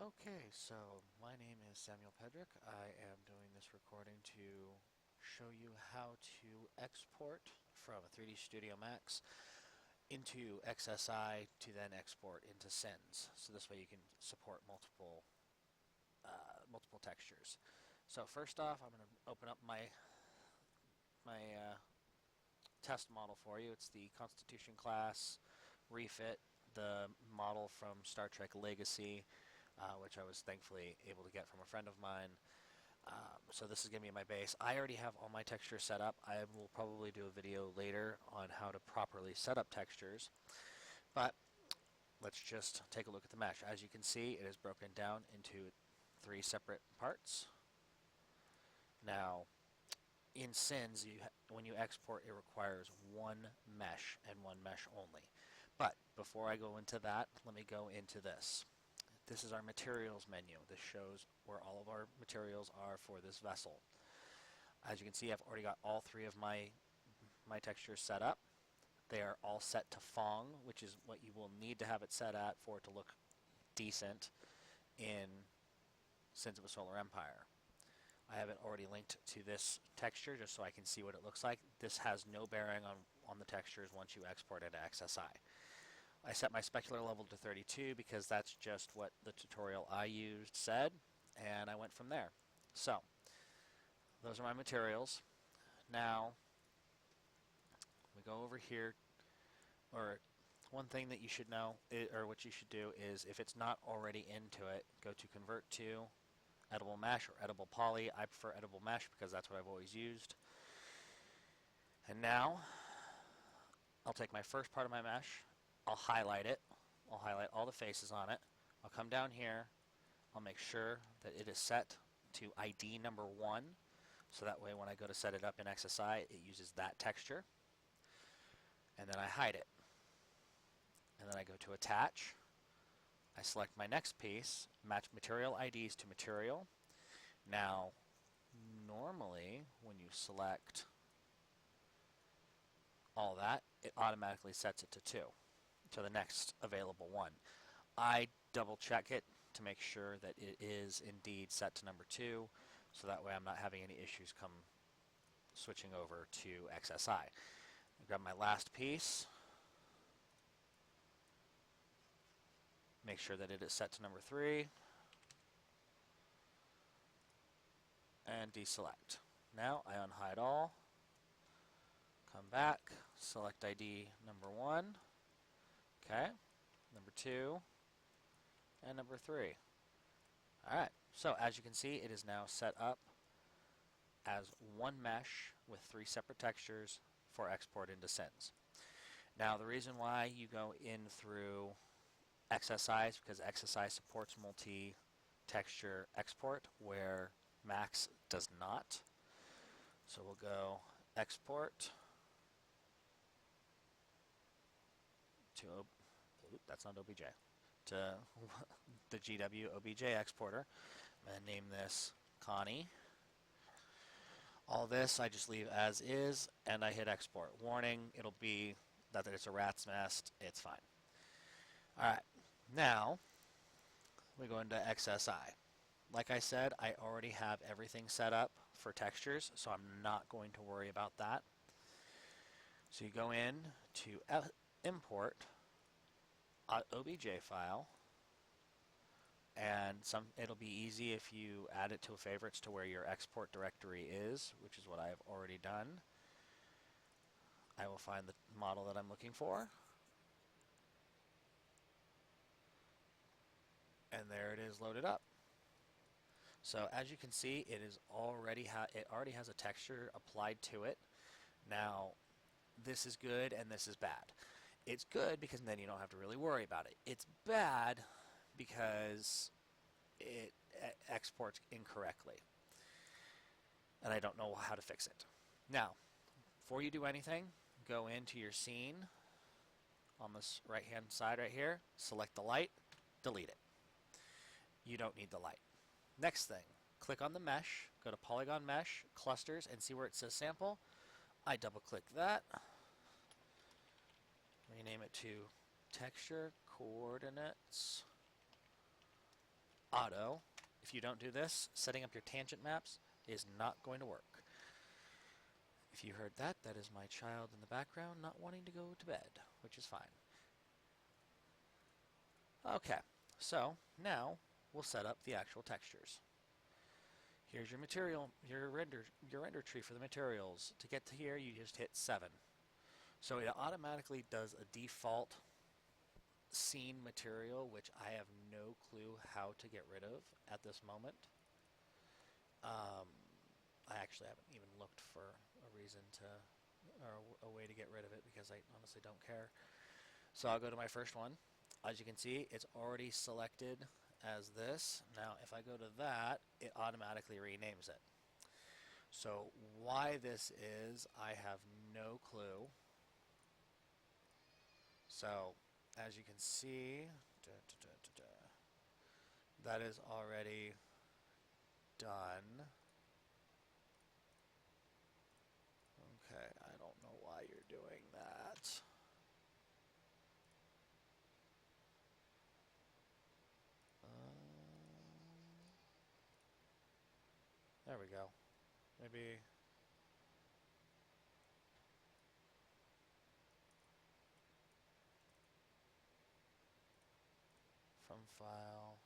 Okay, so my name is Samuel Pedrick. I am doing this recording to show you how to export from a 3D Studio Max into XSI to then export into scenes. So this way you can support multiple textures. So first off, I'm going to open up my test model for you. It's the Constitution class refit, the model from Star Trek Legacy, which I was thankfully able to get from a friend of mine. So this is going to be my base. I already have all my textures set up. I will probably do a video later on how to properly set up textures. But let's just take a look at the mesh. As you can see, it is broken down into 3 separate parts. Now, in scenes, when you export, it requires one mesh and one mesh only. But before I go into that, let me go into this. This is our materials menu. This shows where all of our materials are for this vessel. As you can see, I've already got all 3 of my textures set up. They are all set to Fong, which is what you will need to have it set at for it to look decent in Sins of a Solar Empire. I have it already linked to this texture just so I can see what it looks like. This has no bearing on the textures once you export into XSI. I set my specular level to 32 because that's just what the tutorial I used said, and I went from there. So, those are my materials. Now, we go over here, or one thing that you should know, or what you should do is, if it's not already into it, go to Convert to Edible Mesh or Edible Poly. I prefer Edible Mesh because that's what I've always used. And now, I'll take my first part of my mesh, I'll highlight it, I'll highlight all the faces on it, I'll come down here, I'll make sure that it is set to ID number 1, so that way when I go to set it up in XSI, it uses that texture, and then I hide it. And then I go to Attach, I select my next piece, match material IDs to material. Now, normally, when you select all that, it automatically sets it to 2, to the next available one. I double check it to make sure that it is indeed set to number 2, so that way I'm not having any issues come switching over to XSI. I grab my last piece, make sure that it is set to number 3, and deselect. Now I unhide all, come back, select ID number 1, okay, number 2, and number 3. Alright, so as you can see, it is now set up as one mesh with 3 separate textures for export into scenes. Now the reason why you go in through XSI is because XSI supports multi-texture export where Max does not. So we'll go export to, that's not OBJ, to the GW OBJ exporter. I'm going to name this Connie. All this I just leave as is, and I hit export. Warning, it'll be that it's a rat's nest. It's fine. Alright, now we go into XSI. Like I said, I already have everything set up for textures, so I'm not going to worry about that. So you go in to import OBJ file, and it'll be easy if you add it to favorites to where your export directory is, which is what I have already done. I will find the model that I'm looking for, and there it is loaded up. So as you can see, it already has a texture applied to it. Now, this is good and this is bad. It's good because then you don't have to really worry about it. It's bad because it exports incorrectly, and I don't know how to fix it. Now, before you do anything, go into your scene on this right-hand side right here, select the light, delete it. You don't need the light. Next thing, click on the mesh, go to Polygon Mesh, Clusters, and see where it says Sample. I double-click that, rename it to Texture Coordinates auto. If you don't do this, setting up your tangent maps is not going to work. If you heard that, that is my child in the background not wanting to go to bed, which is fine. Okay, so now we'll set up the actual textures. Here's your material, your render tree for the materials. To get to here, you just hit 7. So it automatically does a default scene material, which I have no clue how to get rid of at this moment. I actually haven't even looked for a reason to, or a way to get rid of it, because I honestly don't care. So I'll go to my first one. As you can see, it's already selected as this. Now, if I go to that, it automatically renames it. So why this is, I have no clue. So, as you can see, that is already done. Okay, I don't know why you're doing that. There we go. Maybe from file.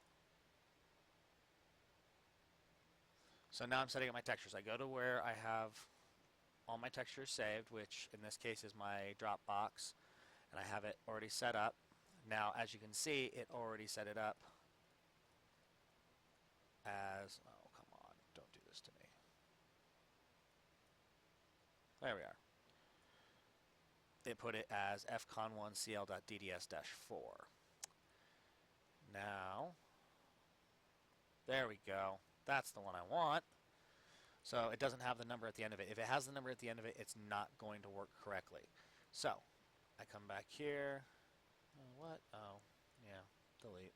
So now I'm setting up my textures. I go to where I have all my textures saved, which in this case is my Dropbox, and I have it already set up. Now, as you can see, it already set it up as, oh, come on, don't do this to me. There we are. It put it as fcon1cl.dds-4. Now, there we go. That's the one I want. So it doesn't have the number at the end of it. If it has the number at the end of it, it's not going to work correctly. So I come back here. What? Oh, yeah, delete.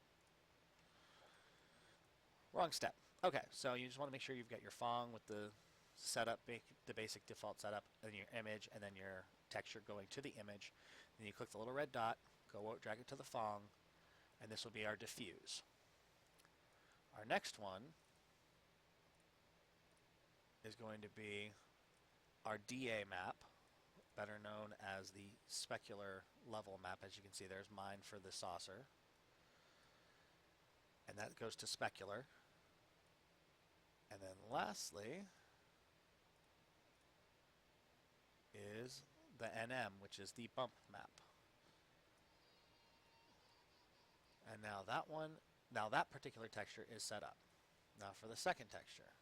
Wrong step. Okay, so you just want to make sure you've got your Fong with the setup, the basic default setup, and your image, and then your texture going to the image. Then you click the little red dot, drag it to the Fong, and this will be our diffuse. Our next one is going to be our DA map, better known as the specular level map. As you can see, there's mine for the saucer. And that goes to specular. And then lastly is the NM, which is the bump map. And now that particular texture is set up. Now for the second texture.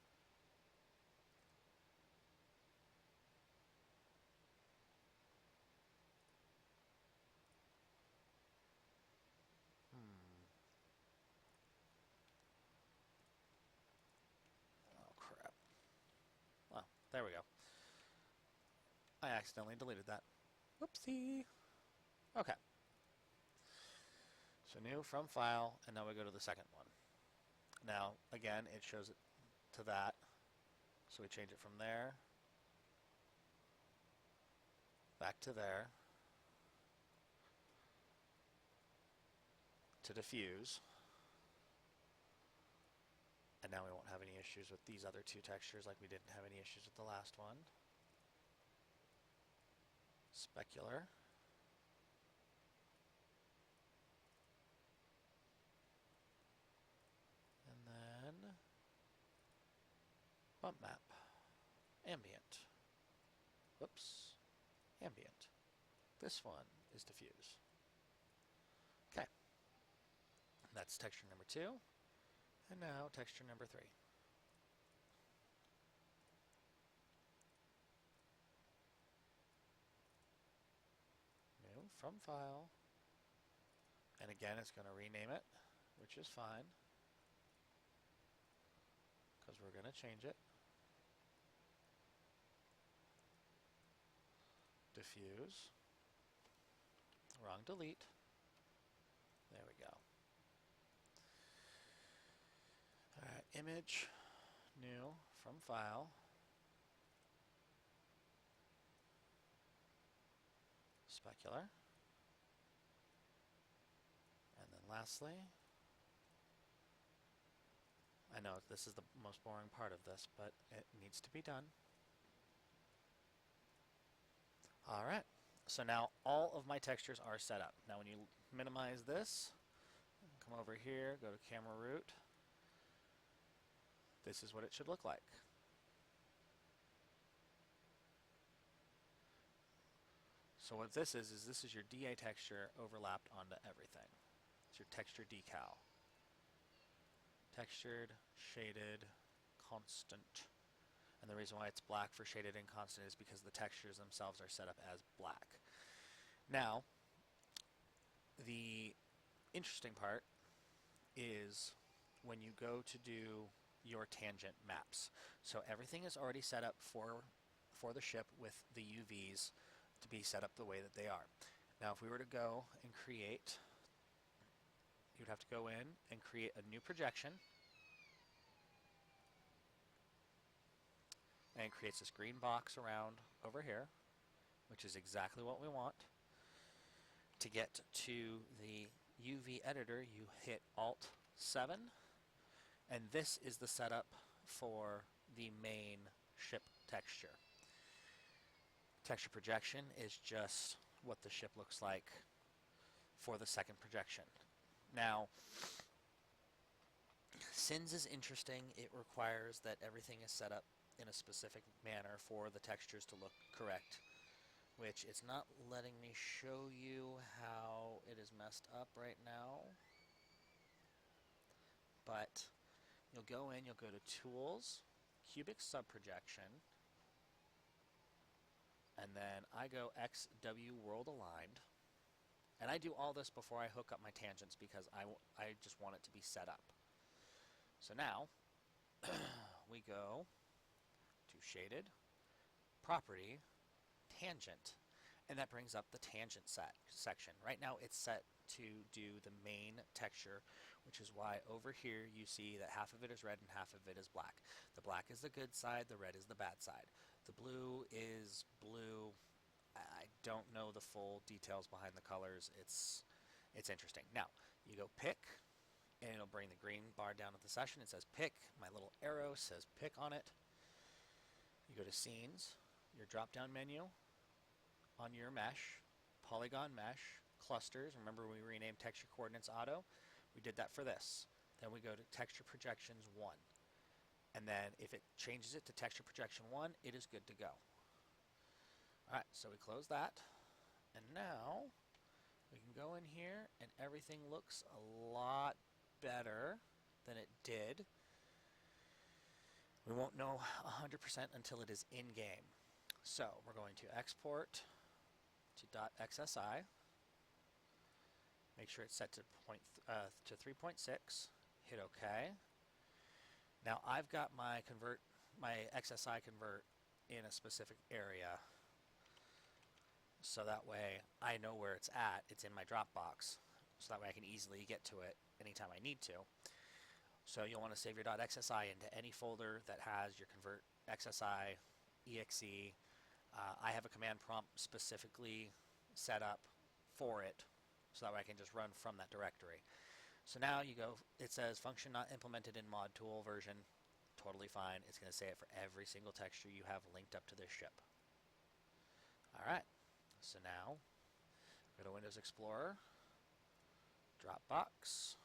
Oh crap. Well, there we go. I accidentally deleted that. Whoopsie. Okay. So new from file, and now we go to the second one. Now, again, it shows it to that. So we change it from there back to there to diffuse. And now we won't have any issues with these other two textures like we didn't have any issues with the last one. Specular. And then bump map. Ambient. Whoops. Ambient. This one is diffuse. Okay. That's texture number 2. And now texture number 3. New from file. And again, it's going to rename it, which is fine, because we're going to change it. Diffuse. Wrong delete. There we go. Alright, image, new, from file. Specular. And then lastly, I know this is the most boring part of this, but it needs to be done. All right, so now all of my textures are set up. Now when you minimize this, come over here, go to camera root, this is what it should look like. So what this is this is your DA texture overlapped onto everything. It's your texture decal. Textured, shaded, constant. And the reason why it's black for shaded and constant is because the textures themselves are set up as black. Now, the interesting part is when you go to do your tangent maps. So everything is already set up for the ship with the UVs to be set up the way that they are. Now if we were to go and create, you would have to go in and create a new projection, and it creates this green box around over here, which is exactly what we want. To get to the UV editor, you hit Alt 7, and this is the setup for the main ship texture. Texture projection is just what the ship looks like for the second projection. Now, Sins is interesting. It requires that everything is set up in a specific manner for the textures to look correct, which it's not letting me show you how it is messed up right now. But you'll go in, you'll go to Tools, Cubic Subprojection, and then I go XW World Aligned. And I do all this before I hook up my tangents because I just want it to be set up. So now, we go to Shaded, Property, Tangent, and that brings up the tangent section. Right now it's set to do the main texture, which is why over here you see that half of it is red and half of it is black. The black is the good side, the red is the bad side. The blue is blue. I don't know the full details behind the colors. It's interesting. Now, you go pick, and it'll bring the green bar down at the session. It says pick. My little arrow says pick on it. You go to Scenes, your drop-down menu, on your mesh, Polygon Mesh, Clusters. Remember we renamed Texture Coordinates Auto? We did that for this. Then we go to Texture Projections 1. And then if it changes it to Texture Projection 1, it is good to go. Alright, so we close that. And now we can go in here and everything looks a lot better than it did. We won't know 100% until it is in-game. So we're going to export to .xsi. Make sure it's set to 3.6. Hit OK. Now I've got my XSI convert in a specific area, so that way I know where it's at. It's in my Dropbox, so that way I can easily get to it anytime I need to. So you'll want to save your .xsi into any folder that has your convert XSI, exe. I have a command prompt specifically set up for it, so that way I can just run from that directory. So now you go, it says function not implemented in mod tool version. Totally fine. It's going to say it for every single texture you have linked up to this ship. Alright, so now go to Windows Explorer, Dropbox,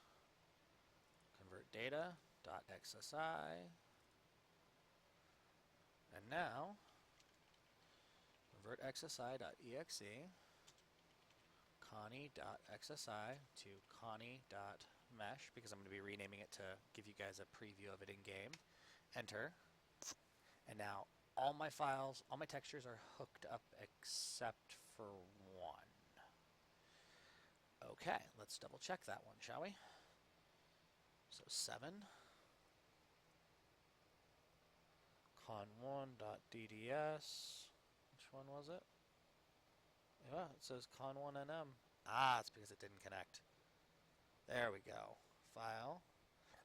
convert data, .xsi, and now convert xsi.exe, connie.xsi to connie.mesh, because I'm going to be renaming it to give you guys a preview of it in game. Enter. And now all my files, all my textures are hooked up except for one. Okay, let's double check that one, shall we? So 7 con1.dds. Which one was it? Yeah, it says con1nm. Ah, it's because it didn't connect. There we go. File.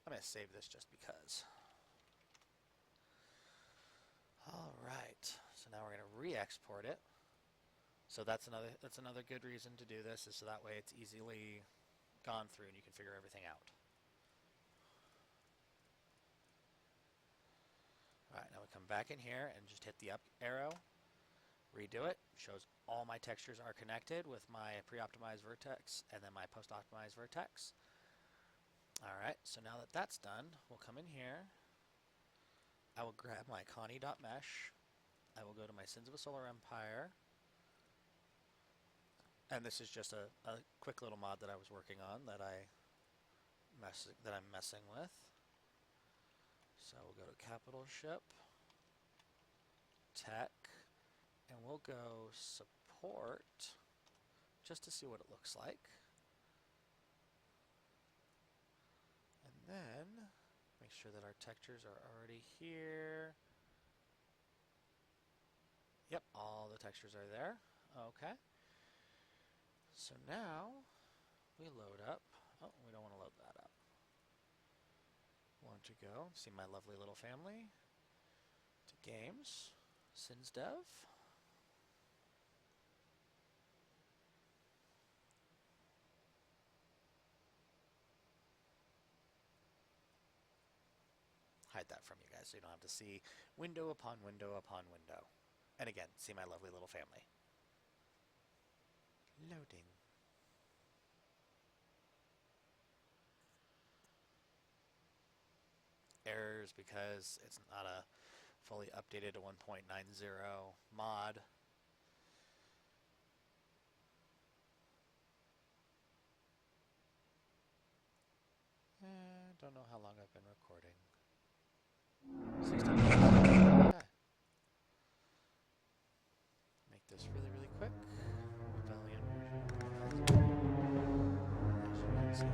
I'm going to save this just because. Alright, so now we're going to re-export it. So that's another good reason to do this, is so that way it's easily gone through and you can figure everything out. back in here and just hit the up arrow, redo it. Shows all my textures are connected with my pre-optimized vertex and then my post-optimized vertex. Alright, so now that that's done, we'll come in here. I will grab my Connie.mesh. I will go to my Sins of a Solar Empire. And this is just a quick little mod that I was working on that I'm messing with. So we'll go to Capital Ship, Tech, and we'll go Support just to see what it looks like. And then make sure that our textures are already here. Yep, all the textures are there. Okay. So now we load up. Oh, we don't want to load that up. Want to go see my lovely little family. To Games, SinsDev. Hide that from you guys so you don't have to see window upon window upon window. And again, see my lovely little family. Loading. Errors because it's not a fully updated to 1.90 mod. Don't know how long I've been recording. 16 minutes. Okay. Make this really, really quick. Rebellion. As you can see.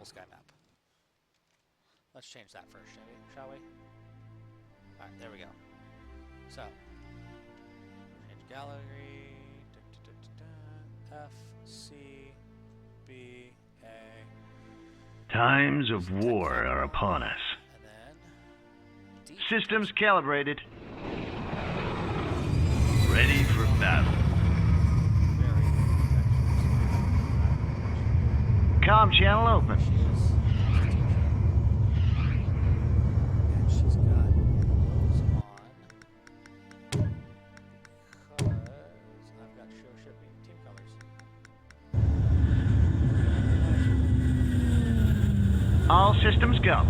Sky map. Let's change that first, shall we? Alright, there we go. So, change gallery, F, C, B, A. Times of war are upon us. And then D. Systems calibrated. Ready for battle. Comm channel open. And she's got those on because I've got show shipping team colors. All systems go.